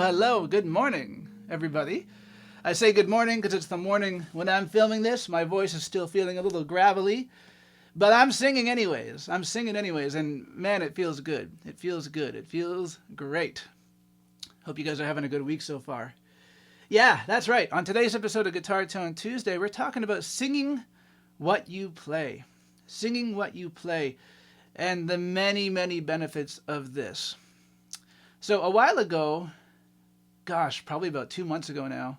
Hello, good morning, everybody. I say good morning because it's the morning when I'm filming this. My voice is still feeling a little gravelly, but I'm singing anyways. And man, it feels good. It feels great. Hope you guys are having a good week so far. Yeah, that's right. On today's episode of Guitar Tone Tuesday, we're talking about singing what you play. Singing what you play, and the many, many benefits of this. So a while ago, gosh, probably about 2 months ago now,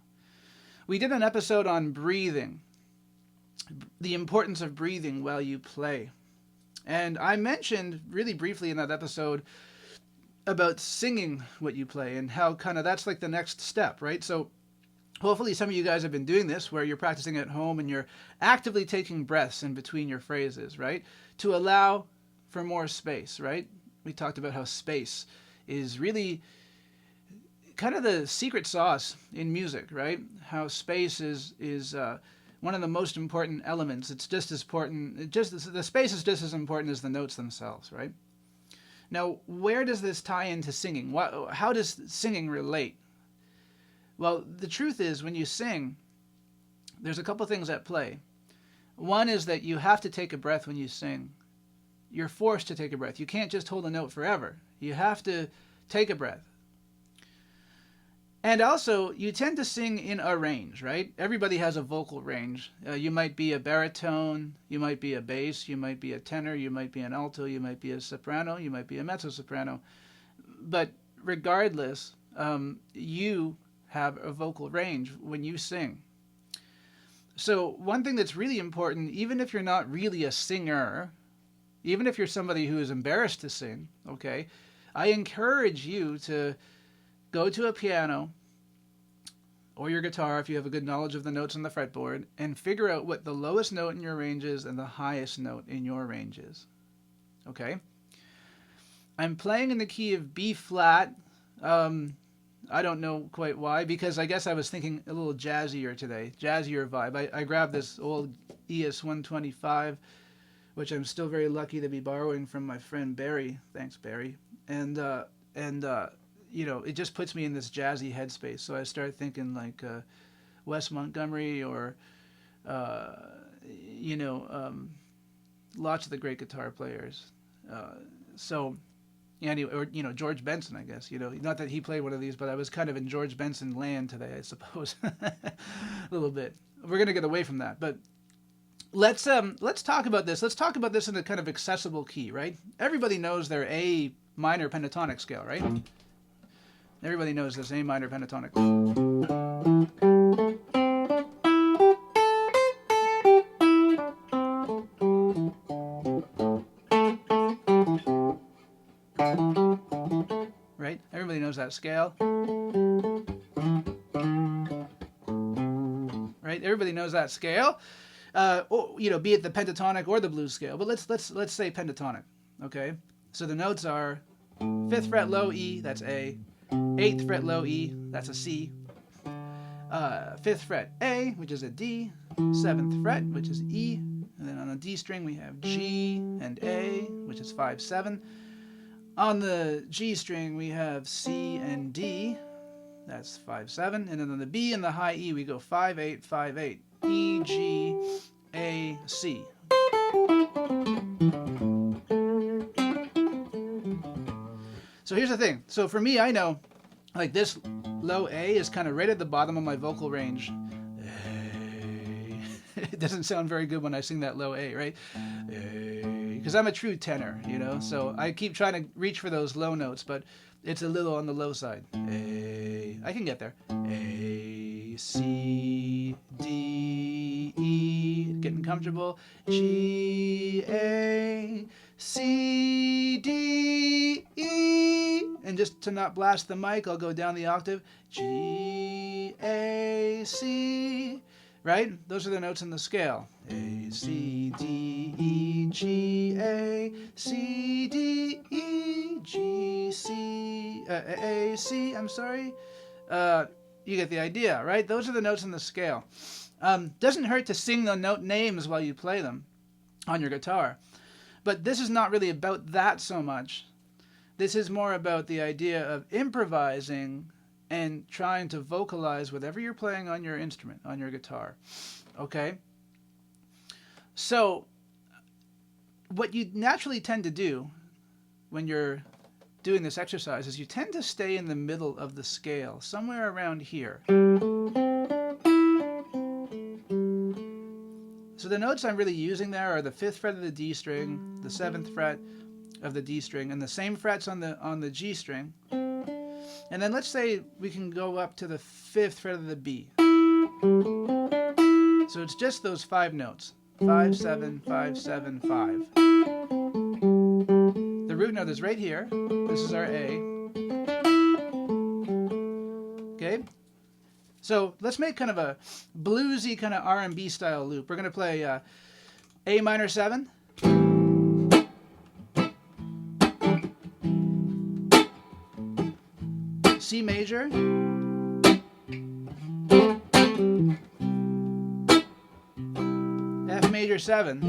we did an episode on breathing, the importance of breathing while you play. And I mentioned really briefly in that episode about singing what you play and how kind of that's like the next step, right? So hopefully some of you guys have been doing this where you're practicing at home and you're actively taking breaths in between your phrases, right? To allow for more space, right? We talked about how space is really kind of the secret sauce in music, right? How space is one of the most important elements. It's just as important. The space is just as important as the notes themselves, right? Now, where does this tie into singing? How does singing relate? Well, the truth is, when you sing, there's a couple things at play. One is that you have to take a breath when you sing. You're forced to take a breath. You can't just hold a note forever. You have to take a breath. And also, you tend to sing in a range, right? Everybody has a vocal range. You might be a baritone, you might be a bass, you might be a tenor, you might be an alto, you might be a soprano, you might be a mezzo-soprano. But regardless, you have a vocal range when you sing. So one thing that's really important, even if you're not really a singer, even if you're somebody who is embarrassed to sing, okay, I encourage you to go to a piano or your guitar if you have a good knowledge of the notes on the fretboard and figure out what the lowest note in your range is and the highest note in your range is. Okay? I'm playing in the key of B flat. I don't know quite why, because I guess I was thinking a little jazzier today, jazzier vibe. I grabbed this old ES 125, which I'm still very lucky to be borrowing from my friend Barry. Thanks, Barry. And you know, it just puts me in this jazzy headspace. So I start thinking like Wes Montgomery or, lots of the great guitar players. Anyway, or, George Benson, I guess. Not that he played one of these, but I was kind of in George Benson land today, I suppose, a little bit. We're going to get away from that, but let's talk about this. Let's talk about this in a kind of accessible key, right? Everybody knows their A minor pentatonic scale, right? Everybody knows this A minor pentatonic. knows that scale. Right? Everybody knows that scale. Or, you know, be it the pentatonic or the blues scale. But let's say pentatonic. Okay? So the notes are 5th fret low E, that's A. 8th fret low E, that's a C. 5th fret A, which is a D. 7th fret, which is E. And then on the D string we have G and A, which is 5, 7. On the G string we have C and D, that's 5, 7. And then on the B and the high E we go 5, 8, 5, 8. E, G, A, C. So here's the thing. So for me, I know, like, this low A is kind of right at the bottom of my vocal range. It doesn't sound very good when I sing that low A, right? Because I'm a true tenor, you know, so I keep trying to reach for those low notes, but it's a little on the low side. A, I can get there. A, C, D, E, getting comfortable. G, A, C, D, E. And just to not blast the mic, I'll go down the octave. G, A, C. Right? Those are the notes in the scale. A, C, D, E, G, A, C, D, E, G, C, A, C, I'm sorry. You get the idea, right? Those are the notes in the scale. Doesn't hurt to sing the note names while you play them on your guitar. But this is not really about that so much. This is more about the idea of improvising and trying to vocalize whatever you're playing on your instrument, on your guitar. Okay? So, what you naturally tend to do when you're doing this exercise is you tend to stay in the middle of the scale, somewhere around here. So the notes I'm really using there are the 5th fret of the D string, the 7th fret of the D string, and the same frets on the G string. And then let's say we can go up to the 5th fret of the B. So it's just those 5 notes. 5, 7, 5, 7, 5. The root note is right here. This is our A. Okay? So let's make kind of a bluesy kind of R&B style loop. We're going to play A minor 7. C major, F major 7,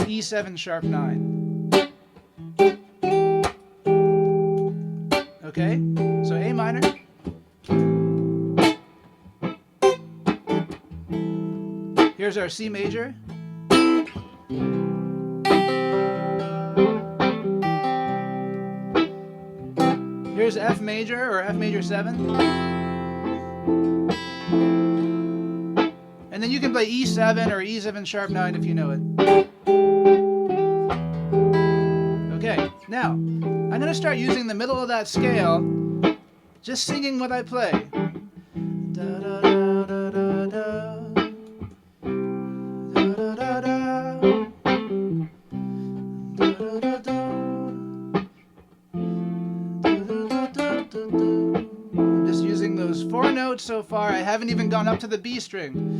E7 sharp 9. Okay, so A minor, here's our C major. Here's F major, or F major 7. And then you can play E7 or E7 sharp 9 if you know it. Okay, now, I'm going to start using the middle of that scale, just singing what I play. Da, da, da, da, da, da. Da, da, da, da. Da, da, da, da. I'm just using those 4 notes so far. I haven't even gone up to the B string.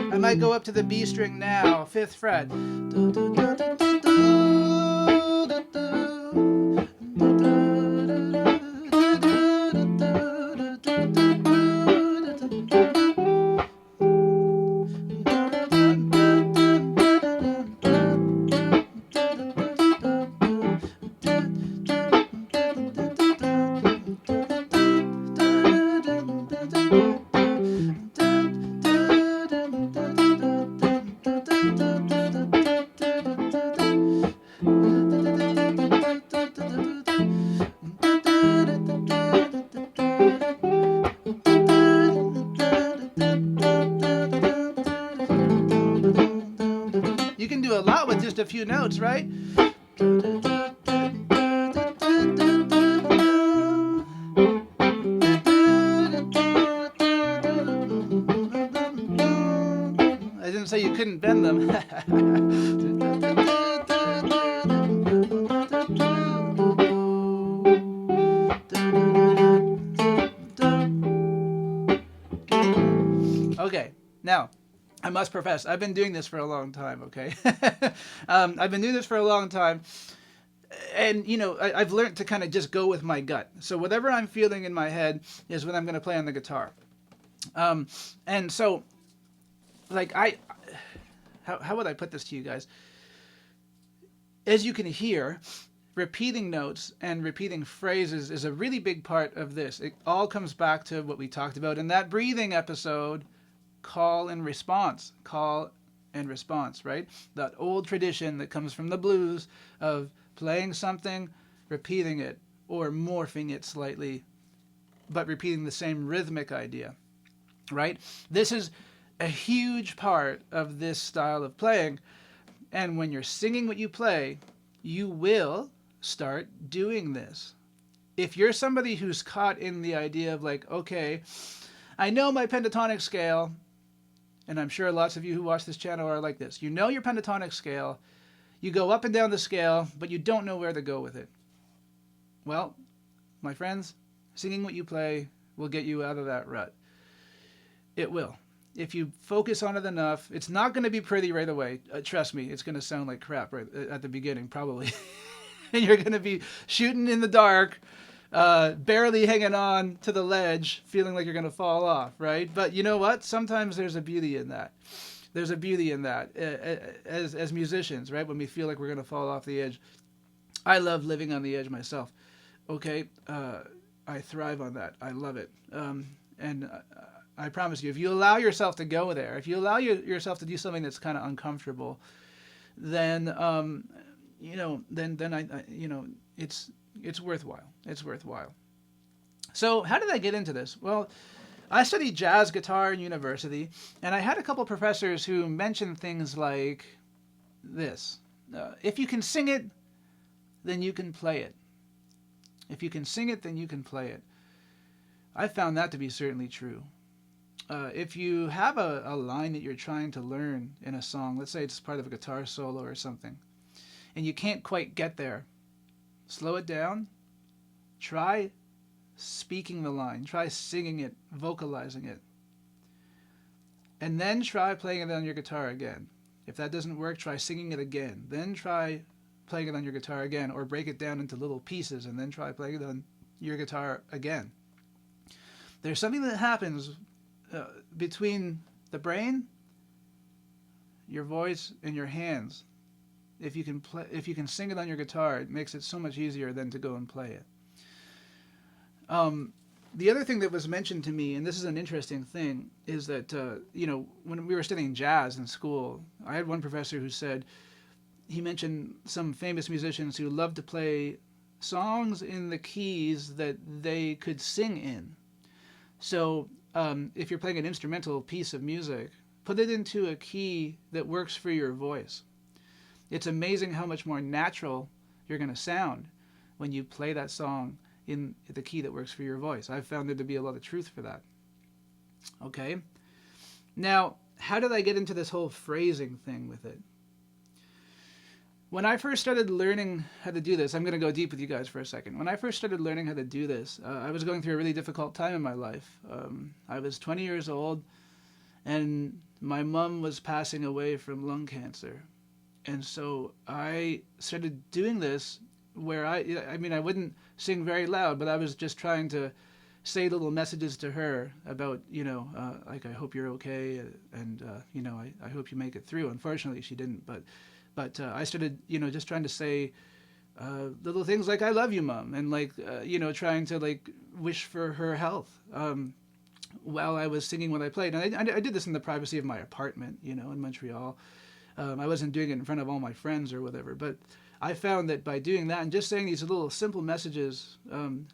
I might go up to the B string now, 5th fret. few notes, right? I didn't say you couldn't bend them. Okay, now, I must profess, I've been doing this for a long time, okay? I've been doing this for a long time, and, I've learned to kind of just go with my gut. So whatever I'm feeling in my head is what I'm going to play on the guitar. And so, like, how would I put this to you guys? As you can hear, repeating notes and repeating phrases is a really big part of this. It all comes back to what we talked about in that breathing episode, call and response, right? That old tradition that comes from the blues of playing something, repeating it, or morphing it slightly, but repeating the same rhythmic idea, right? This is a huge part of this style of playing. And when you're singing what you play, you will start doing this. If you're somebody who's caught in the idea of like, okay, I know my pentatonic scale, and I'm sure lots of you who watch this channel are like this. You know your pentatonic scale, you go up and down the scale, but you don't know where to go with it. Well, my friends, singing what you play will get you out of that rut. It will. If you focus on it enough, it's not going to be pretty right away. Trust me, it's going to sound like crap right at the beginning, probably. And you're going to be shooting in the dark, barely hanging on to the ledge, feeling like you're going to fall off, right? But you know what? Sometimes there's a beauty in that. There's a beauty in that as musicians, right? When we feel like we're going to fall off the edge. I love living on the edge myself. Okay, I thrive on that. I love it. And I promise you, if you allow yourself to go there, if you allow yourself to do something that's kind of uncomfortable, then then it's worthwhile. It's worthwhile. So how did I get into this? Well, I studied jazz guitar in university, and I had a couple professors who mentioned things like this: if you can sing it, then you can play it. If you can sing it, then you can play it. I found that to be certainly true. If you have a line that you're trying to learn in a song, let's say it's part of a guitar solo or something, and you can't quite get there, slow it down, try speaking the line, try singing it, vocalizing it, and then try playing it on your guitar again. If that doesn't work, try singing it again, then try playing it on your guitar again, or break it down into little pieces and then try playing it on your guitar again. There's something that happens between the brain, your voice, and your hands. If you can sing it on your guitar, it makes it so much easier than to go and play it. The other thing that was mentioned to me, and this is an interesting thing, is that when we were studying jazz in school, I had one professor who said, he mentioned some famous musicians who loved to play songs in the keys that they could sing in. So if you're playing an instrumental piece of music, put it into a key that works for your voice. It's amazing how much more natural you're going to sound when you play that song in the key that works for your voice. I've found there to be a lot of truth for that. Okay? Now, how did I get into this whole phrasing thing with it? When I first started learning how to do this, I'm going to go deep with you guys for a second. When I first started learning how to do this, I was going through a really difficult time in my life. I was 20 years old, and my mom was passing away from lung cancer. And so I started doing this where I wouldn't sing very loud, but I was just trying to say little messages to her about, like, I hope you're okay, and, I hope you make it through. Unfortunately, she didn't, but I started, just trying to say little things like, I love you, Mom, and like, trying to like wish for her health while I was singing what I played. And I did this in the privacy of my apartment, in Montreal. I wasn't doing it in front of all my friends or whatever, but I found that by doing that and just saying these little simple messages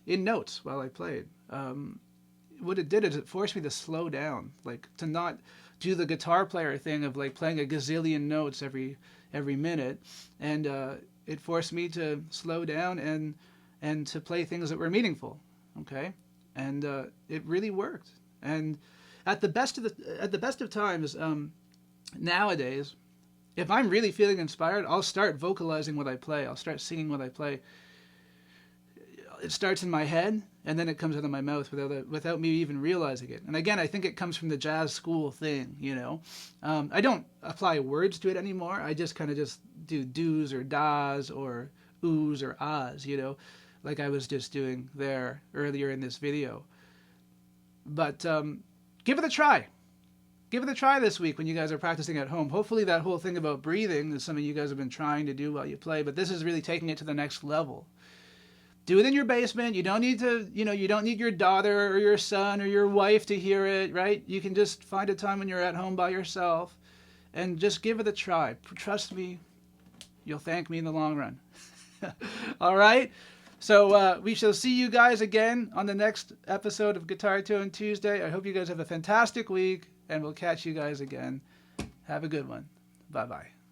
in notes while I played what it did is it forced me to slow down, like to not do the guitar player thing of like playing a gazillion notes every minute, and it forced me to slow down and to play things that were meaningful. Okay, and it really worked. And at the best of times, nowadays, if I'm really feeling inspired, I'll start vocalizing what I play. I'll start singing what I play. It starts in my head, and then it comes out of my mouth without me even realizing it. And again, I think it comes from the jazz school thing, you know. I don't apply words to it anymore. I just kind of just do do's or da's or oohs or ahs, you know, like I was just doing there earlier in this video. But give it a try. Give it a try this week when you guys are practicing at home. Hopefully that whole thing about breathing is something you guys have been trying to do while you play, but this is really taking it to the next level. Do it in your basement. You don't need to, you don't need your daughter or your son or your wife to hear it, right? You can just find a time when you're at home by yourself and just give it a try. Trust me, you'll thank me in the long run. All right? So we shall see you guys again on the next episode of Guitar Tone Tuesday. I hope you guys have a fantastic week, and we'll catch you guys again. Have a good one. Bye-bye.